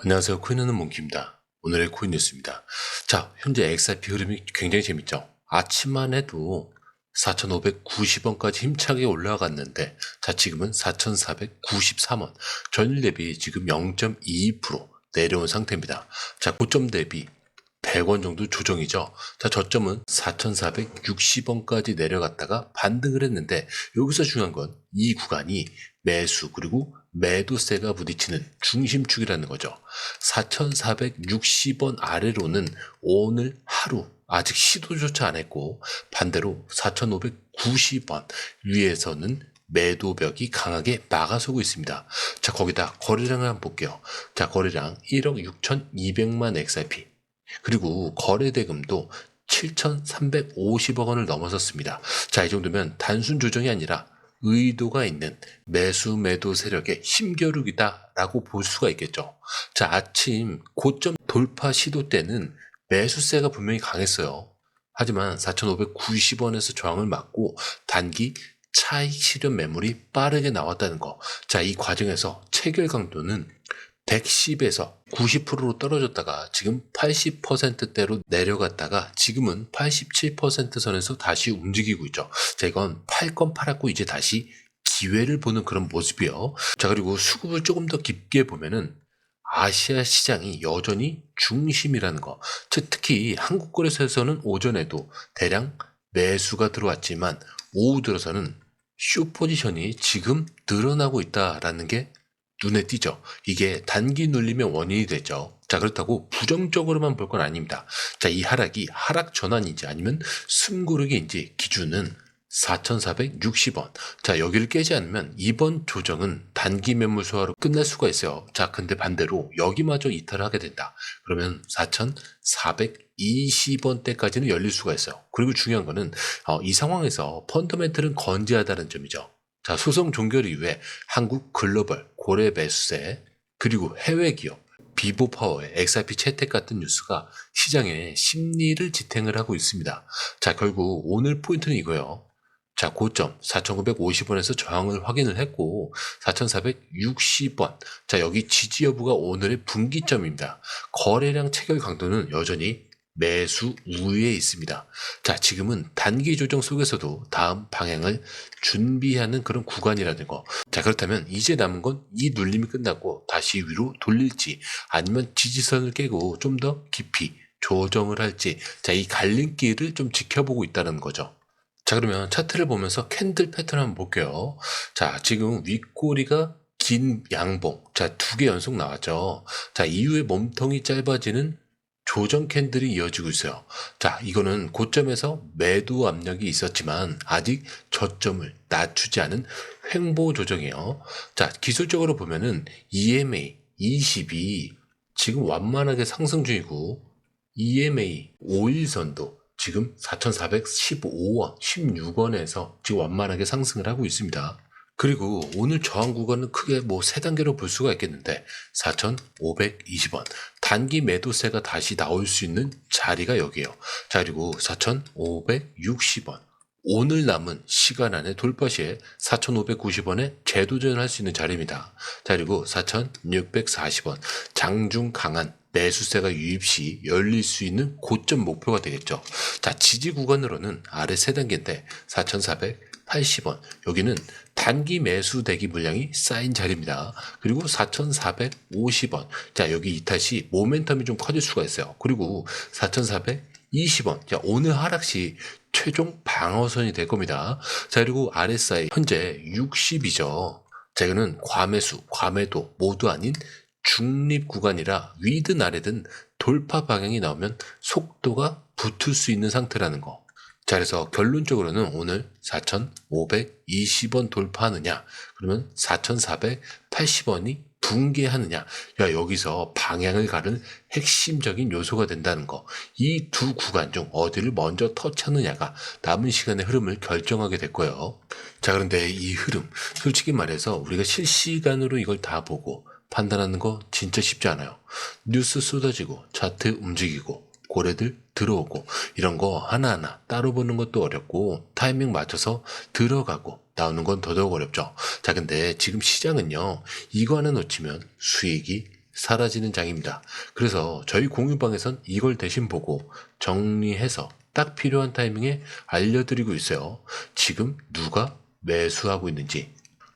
안녕하세요. 코인하는 몽키입니다. 오늘의 코인 뉴스입니다. 자, 현재 XRP 흐름이 굉장히 재밌죠. 아침만 해도 4,590원까지 힘차게 올라갔는데, 자, 지금은 4,493원. 전일 대비 지금 0.22% 내려온 상태입니다. 자, 고점 대비 100원 정도 조정이죠. 자, 저점은 4,460원까지 내려갔다가 반등을 했는데, 여기서 중요한 건 이 구간이 매수 그리고 매도세가 부딪히는 중심축이라는 거죠. 4,460원 아래로는 오늘 하루 아직 시도조차 안 했고, 반대로 4,590원 위에서는 매도벽이 강하게 막아서고 있습니다. 자, 거기다 거래량을 한번 볼게요. 자, 거래량 1억 6,200만 XRP. 그리고 거래대금도 7,350억 원을 넘어섰습니다. 자, 이 정도면 단순 조정이 아니라 의도가 있는 매수 매도 세력의 힘겨루기다라고 볼 수가 있겠죠. 자, 아침 고점 돌파 시도 때는 매수세가 분명히 강했어요. 하지만 4,590원에서 저항을 맞고 단기 차익 실현 매물이 빠르게 나왔다는 거. 자, 이 과정에서 체결 강도는 110에서 90%로 떨어졌다가 지금 80%대로 내려갔다가 지금은 87% 선에서 다시 움직이고 있죠. 자, 이건 팔 건 팔았고 이제 다시 기회를 보는 그런 모습이요. 자, 그리고 수급을 조금 더 깊게 보면은 아시아 시장이 여전히 중심이라는 거. 특히 한국 거래소에서는 오전에도 대량 매수가 들어왔지만 오후 들어서는 숏 포지션이 지금 늘어나고 있다라는 게 눈에 띄죠. 이게 단기 눌림의 원인이 되죠. 자, 그렇다고 부정적으로만 볼 건 아닙니다. 자, 이 하락이 하락 전환인지 아니면 숨고르기인지 기준은 4,460원. 자, 여기를 깨지 않으면 이번 조정은 단기 매물 소화로 끝날 수가 있어요. 자, 근데 반대로 여기마저 이탈을 하게 된다. 그러면 4,420원대까지는 열릴 수가 있어요. 그리고 중요한 거는 이 상황에서 펀더멘털은 건재하다는 점이죠. 자, 소송 종결 이후에 한국 글로벌 고래 매수세 그리고 해외 기업 비보파워의 XRP 채택 같은 뉴스가 시장의 심리를 지탱을 하고 있습니다. 자, 결국 오늘 포인트는 이거예요. 자, 고점 4,950원에서 저항을 확인을 했고 4,460원. 자, 여기 지지 여부가 오늘의 분기점입니다. 거래량 체결 강도는 여전히 매수 우위에 있습니다. 자, 지금은 단기 조정 속에서도 다음 방향을 준비하는 그런 구간이라는 거. 자, 그렇다면 이제 남은 건 이 눌림이 끝나고 다시 위로 돌릴지 아니면 지지선을 깨고 좀 더 깊이 조정을 할지, 자, 이 갈림길을 좀 지켜보고 있다는 거죠. 자, 그러면 차트를 보면서 캔들 패턴 한번 볼게요. 자, 지금 윗꼬리가 긴 양봉. 자, 2개 연속 나왔죠. 자, 이후에 몸통이 짧아지는 조정 캔들이 이어지고 있어요. 자, 이거는 고점에서 매도 압력이 있었지만 아직 저점을 낮추지 않은 횡보 조정이에요. 자, 기술적으로 보면은 EMA 20이 지금 완만하게 상승 중이고 EMA 5일선도 지금 4,415원, 16원에서 지금 완만하게 상승을 하고 있습니다. 그리고 오늘 저항 구간은 크게 뭐 3단계로 볼 수가 있겠는데 4,520원 단기 매도세가 다시 나올 수 있는 자리가 여기에요. 자, 그리고 4,560원 오늘 남은 시간 안에 돌파 시에 4,590원에 재도전할 수 있는 자리입니다. 자, 그리고 4,640원 장중 강한 매수세가 유입 시 열릴 수 있는 고점 목표가 되겠죠. 자, 지지 구간으로는 아래 3단계인데 4,480원 여기는 단기 매수 대기 물량이 쌓인 자리입니다. 그리고 4,450원 자, 여기 이탈 시 모멘텀이 좀 커질 수가 있어요. 그리고 4,420원 자, 오늘 하락 시 최종 방어선이 될 겁니다. 자, 그리고 RSI 현재 60이죠. 자, 이거는 과매수, 과매도 모두 아닌 중립 구간이라 위든 아래든 돌파 방향이 나오면 속도가 붙을 수 있는 상태라는 거. 자, 그래서 결론적으로는 오늘 4,520원 돌파하느냐, 그러면 4,480원이 붕괴하느냐, 야, 여기서 방향을 가는 핵심적인 요소가 된다는 거. 이 두 구간 중 어디를 먼저 터치하느냐가 남은 시간의 흐름을 결정하게 될 거예요. 자, 그런데 이 흐름, 솔직히 말해서 우리가 실시간으로 이걸 다 보고 판단하는 거 진짜 쉽지 않아요. 뉴스 쏟아지고 차트 움직이고 고래들 들어오고 이런 거 하나하나 따로 보는 것도 어렵고 타이밍 맞춰서 들어가고 나오는 건 더더욱 어렵죠. 자, 근데 지금 시장은요, 이거 하나 놓치면 수익이 사라지는 장입니다. 그래서 저희 공유방에선 이걸 대신 보고 정리해서 딱 필요한 타이밍에 알려드리고 있어요. 지금 누가 매수하고 있는지,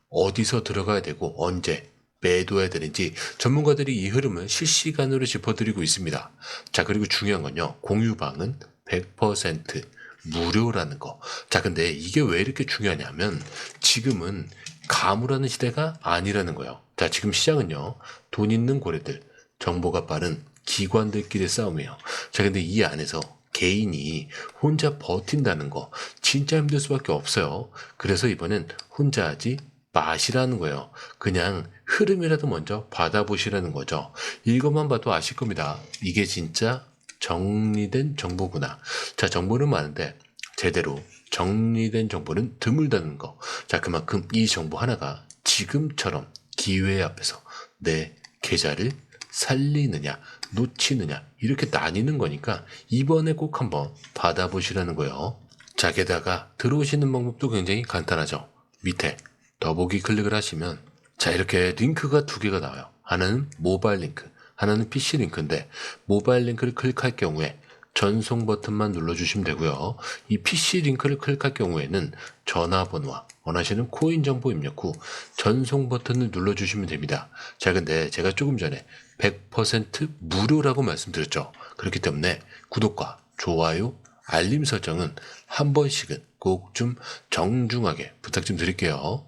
어디서 들어가야 되고 언제 매도해야 되는지 전문가들이 이 흐름을 실시간으로 짚어드리고 있습니다. 자, 그리고 중요한 건요. 공유방은 100% 무료라는 거. 자, 근데 이게 왜 이렇게 중요하냐면 지금은 가물하는 시대가 아니라는 거예요. 자, 지금 시장은요. 돈 있는 고래들, 정보가 빠른 기관들끼리의 싸움이에요. 자, 근데 이 안에서 개인이 혼자 버틴다는 거 진짜 힘들 수밖에 없어요. 그래서 이번엔 혼자 하지 마시라는 거예요. 그냥 흐름이라도 먼저 받아보시라는 거죠. 이것만 봐도 아실 겁니다. 이게 진짜 정리된 정보구나. 자, 정보는 많은데 제대로 정리된 정보는 드물다는 거. 자, 그만큼 이 정보 하나가 지금처럼 기회 앞에서 내 계좌를 살리느냐 놓치느냐 이렇게 나뉘는 거니까 이번에 꼭 한번 받아보시라는 거예요. 자, 게다가 들어오시는 방법도 굉장히 간단하죠. 밑에 더보기 클릭을 하시면 자, 이렇게 링크가 두 개가 나와요. 하나는 모바일 링크, 하나는 PC 링크인데 모바일 링크를 클릭할 경우에 전송 버튼만 눌러주시면 되고요. 이 PC 링크를 클릭할 경우에는 전화번호와 원하시는 코인 정보 입력 후 전송 버튼을 눌러주시면 됩니다. 자, 근데 제가 조금 전에 100% 무료라고 말씀드렸죠. 그렇기 때문에 구독과 좋아요, 알림 설정은 한 번씩은 꼭 좀 정중하게 부탁 좀 드릴게요.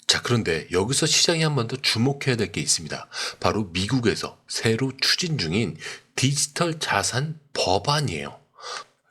자, 그런데 여기서 시장이 한 번 더 주목해야 될 게 있습니다. 바로 미국에서 새로 추진 중인 디지털 자산 법안이에요.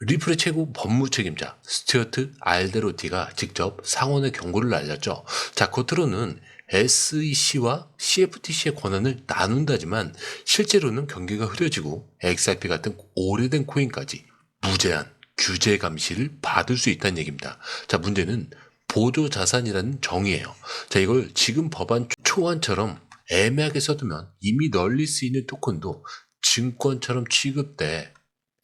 리플의 최고 법무 책임자 스튜어트 알데로티가 직접 상원에 경고를 날렸죠. 자, 겉으로는 SEC와 CFTC의 권한을 나눈다지만 실제로는 경계가 흐려지고 XRP 같은 오래된 코인까지 무제한 규제 감시를 받을 수 있다는 얘기입니다. 자, 문제는 보조자산이라는 정의예요. 자, 이걸 지금 법안 초안처럼 애매하게 써두면 이미 널리 쓰이는 토큰도 증권처럼 취급돼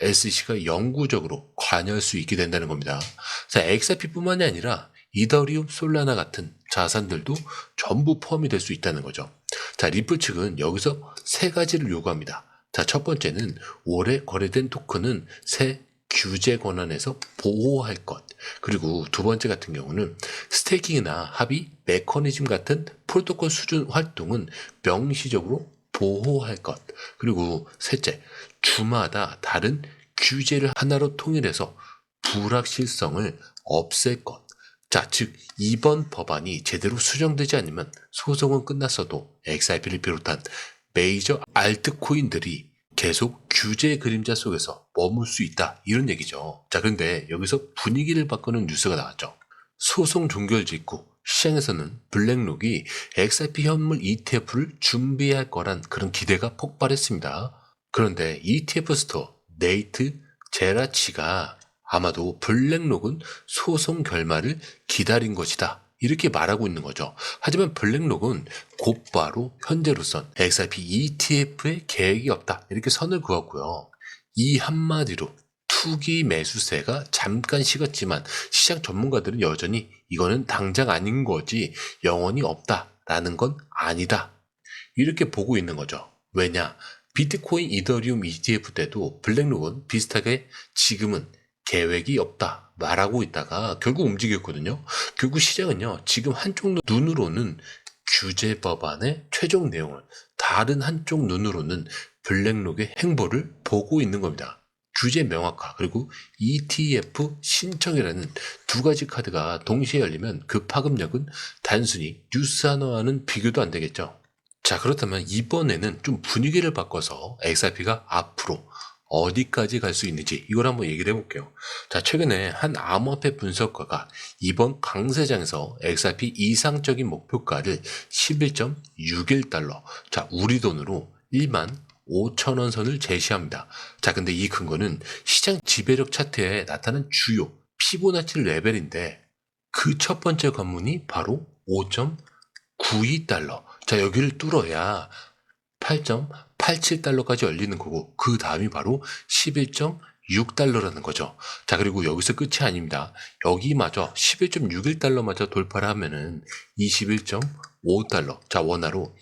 SEC가 영구적으로 관여할 수 있게 된다는 겁니다. 자, XRP뿐만이 아니라 이더리움, 솔라나 같은 자산들도 전부 포함이 될 수 있다는 거죠. 자, 리플 측은 여기서 세 가지를 요구합니다. 자, 첫 번째는 올해 거래된 토큰은 새 규제 권한에서 보호할 것. 그리고 두 번째 같은 경우는 스테이킹이나 합의, 메커니즘 같은 프로토콜 수준 활동은 명시적으로 보호할 것. 그리고 셋째, 주마다 다른 규제를 하나로 통일해서 불확실성을 없앨 것. 자, 즉 이번 법안이 제대로 수정되지 않으면 소송은 끝났어도 XRP를 비롯한 메이저 알트코인들이 계속 규제 그림자 속에서 머물 수 있다, 이런 얘기죠. 자, 그런데 여기서 분위기를 바꾸는 뉴스가 나왔죠. 소송 종결 직후 시장에서는 블랙록이 XRP 현물 ETF를 준비할 거란 그런 기대가 폭발했습니다. 그런데 ETF 스토어 네이트 제라치가 아마도 블랙록은 소송 결말을 기다린 것이다, 이렇게 말하고 있는 거죠. 하지만 블랙록은 곧바로 현재로선 XRP ETF에 계획이 없다, 이렇게 선을 그었고요. 이 한마디로 투기 매수세가 잠깐 식었지만 시장 전문가들은 여전히 이거는 당장 아닌 거지 영원히 없다라는 건 아니다, 이렇게 보고 있는 거죠. 왜냐? 비트코인, 이더리움 ETF 때도 블랙록은 비슷하게 지금은 계획이 없다 말하고 있다가 결국 움직였거든요. 결국 시장은요, 지금 한쪽 눈으로는 규제 법안의 최종 내용을, 다른 한쪽 눈으로는 블랙록의 행보를 보고 있는 겁니다. 규제 명확화 그리고 ETF 신청이라는 두 가지 카드가 동시에 열리면 그 파급력은 단순히 뉴스 하나와는 비교도 안 되겠죠. 자, 그렇다면 이번에는 좀 분위기를 바꿔서 XRP가 앞으로 어디까지 갈 수 있는지 이걸 한번 얘기를 해볼게요. 자, 최근에 한 암호화폐 분석가가 이번 강세장에서 XRP 이상적인 목표가를 11.61달러, 자, 우리 돈으로 15,000원 선을 제시합니다. 자, 근데 이 근거는 시장 지배력 차트에 나타난 주요 피보나치 레벨인데 그 첫 번째 관문이 바로 5.92달러. 자, 여기를 뚫어야 8.87달러까지 열리는 거고 그 다음이 바로 11.6달러라는 거죠. 자, 그리고 여기서 끝이 아닙니다. 여기마저 11.61달러마저 돌파를 하면은 21.5달러, 자, 원화로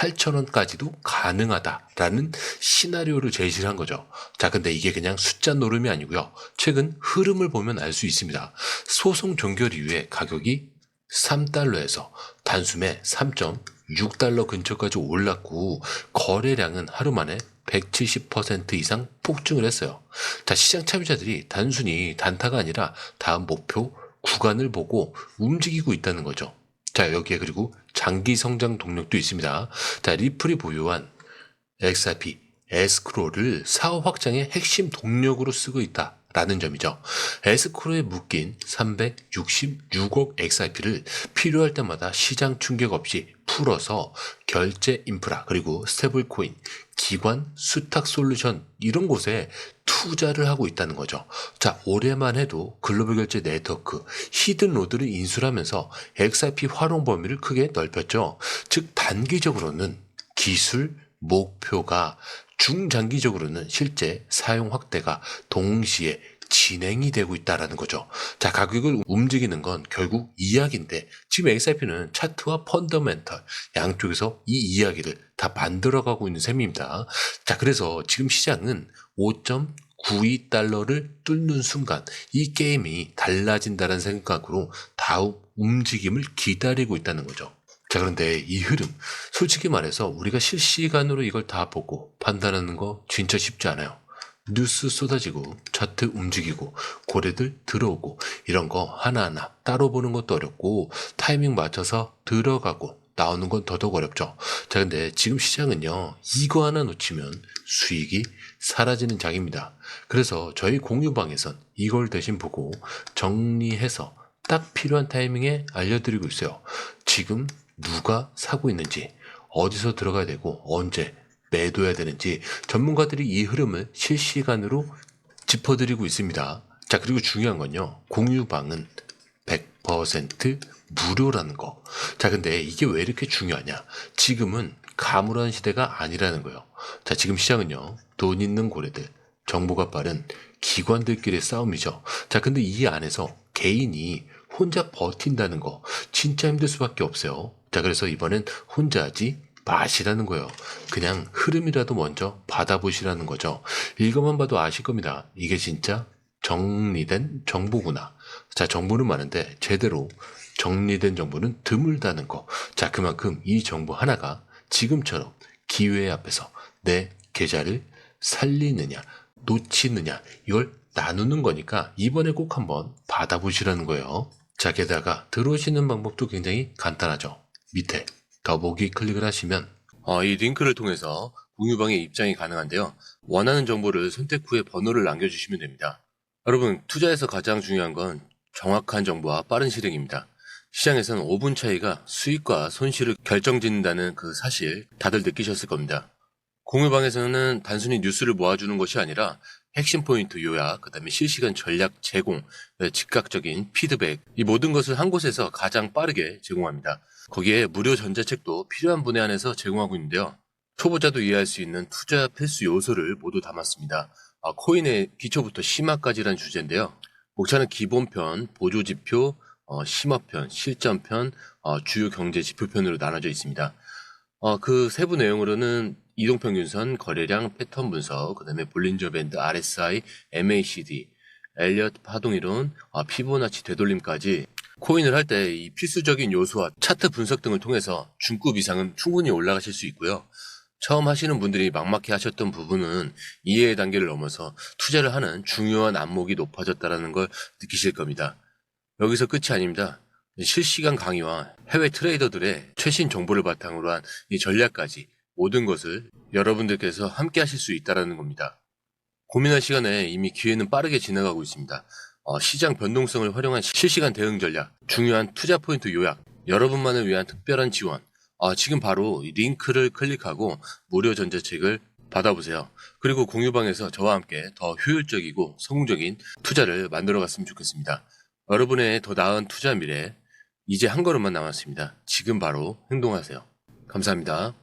8,000원까지도 가능하다라는 시나리오를 제시를 한 거죠. 자, 근데 이게 그냥 숫자 노름이 아니고요. 최근 흐름을 보면 알 수 있습니다. 소송 종결 이후에 가격이 3달러에서 단숨에 3.6달러 근처까지 올랐고 거래량은 하루 만에 170% 이상 폭증을 했어요. 자, 시장 참여자들이 단순히 단타가 아니라 다음 목표 구간을 보고 움직이고 있다는 거죠. 자, 여기에 그리고 장기 성장 동력도 있습니다. 자, 리플이 보유한 XRP, 에스크로를 사업 확장의 핵심 동력으로 쓰고 있다라는 점이죠. 에스크로에 묶인 366억 XRP를 필요할 때마다 시장 충격 없이 풀어서 결제 인프라 그리고 스테이블 코인, 기관, 수탁 솔루션 이런 곳에 투자를 하고 있다는 거죠. 자, 올해만 해도 글로벌 결제 네트워크, 히든 로드를 인수를 하면서 XRP 활용 범위를 크게 넓혔죠. 즉 단기적으로는 기술 목표가 중장기적으로는 실제 사용 확대가 동시에 진행이 되고 있다는 거죠. 자, 가격을 움직이는 건 결국 이야기인데 지금 XRP는 차트와 펀더멘털 양쪽에서 이 이야기를 다 만들어가고 있는 셈입니다. 자, 그래서 지금 시장은 5.92달러를 뚫는 순간 이 게임이 달라진다는 생각으로 다음 움직임을 기다리고 있다는 거죠. 자, 그런데 이 흐름, 솔직히 말해서 우리가 실시간으로 이걸 다 보고 판단하는 거 진짜 쉽지 않아요. 뉴스 쏟아지고 차트 움직이고 고래들 들어오고 이런 거 하나하나 따로 보는 것도 어렵고 타이밍 맞춰서 들어가고 나오는 건 더더욱 어렵죠. 자, 근데 지금 시장은요, 이거 하나 놓치면 수익이 사라지는 장입니다. 그래서 저희 공유방에선 이걸 대신 보고 정리해서 딱 필요한 타이밍에 알려드리고 있어요. 지금 누가 사고 있는지, 어디서 들어가야 되고 언제 매도해야 되는지 전문가들이 이 흐름을 실시간으로 짚어드리고 있습니다. 자, 그리고 중요한 건요, 공유방은 100% 무료라는 거. 자, 근데 이게 왜 이렇게 중요하냐? 지금은 가물한 시대가 아니라는 거예요. 자, 지금 시장은요, 돈 있는 고래들, 정보가 빠른 기관들끼리의 싸움이죠. 자, 근데 이 안에서 개인이 혼자 버틴다는 거 진짜 힘들 수밖에 없어요. 자, 그래서 이번엔 혼자 하지 마시라는 거예요. 그냥 흐름이라도 먼저 받아보시라는 거죠. 이것만 봐도 아실 겁니다. 이게 진짜 정리된 정보구나. 자, 정보는 많은데 제대로 정리된 정보는 드물다는 거. 자, 그만큼 이 정보 하나가 지금처럼 기회 앞에서 내 계좌를 살리느냐 놓치느냐 이걸 나누는 거니까 이번에 꼭 한번 받아보시라는 거예요. 자, 게다가 들어오시는 방법도 굉장히 간단하죠. 밑에 더보기 클릭을 하시면 이 링크를 통해서 공유방에 입장이 가능한데요. 원하는 정보를 선택 후에 번호를 남겨주시면 됩니다. 여러분, 투자에서 가장 중요한 건 정확한 정보와 빠른 실행입니다. 시장에서는 5분 차이가 수익과 손실을 결정짓는다는 그 사실 다들 느끼셨을 겁니다. 공유방에서는 단순히 뉴스를 모아주는 것이 아니라 핵심 포인트 요약, 그 다음에 실시간 전략 제공, 즉각적인 피드백, 이 모든 것을 한 곳에서 가장 빠르게 제공합니다. 거기에 무료 전자책도 필요한 분에 한해서 제공하고 있는데요. 초보자도 이해할 수 있는 투자 필수 요소를 모두 담았습니다. 코인의 기초부터 심화까지란 주제인데요. 목차는 기본편, 보조지표, 심화편, 실전편, 주요 경제 지표편으로 나눠져 있습니다. 그 세부 내용으로는 이동평균선, 거래량, 패턴 분석, 그 다음에 볼린저 밴드, RSI, MACD, 엘리엇 파동이론, 피보나치 되돌림까지 코인을 할 때 이 필수적인 요소와 차트 분석 등을 통해서 중급 이상은 충분히 올라가실 수 있고요. 처음 하시는 분들이 막막해 하셨던 부분은 이해의 단계를 넘어서 투자를 하는 중요한 안목이 높아졌다는 걸 느끼실 겁니다. 여기서 끝이 아닙니다. 실시간 강의와 해외 트레이더들의 최신 정보를 바탕으로 한 이 전략까지 모든 것을 여러분들께서 함께 하실 수 있다는 겁니다. 고민할 시간에 이미 기회는 빠르게 지나가고 있습니다. 시장 변동성을 활용한 실시간 대응 전략, 중요한 투자 포인트 요약, 여러분만을 위한 특별한 지원, 지금 바로 이 링크를 클릭하고 무료 전자책을 받아보세요. 그리고 공유방에서 저와 함께 더 효율적이고 성공적인 투자를 만들어 갔으면 좋겠습니다. 여러분의 더 나은 투자 미래, 이제 한 걸음만 남았습니다. 지금 바로 행동하세요. 감사합니다.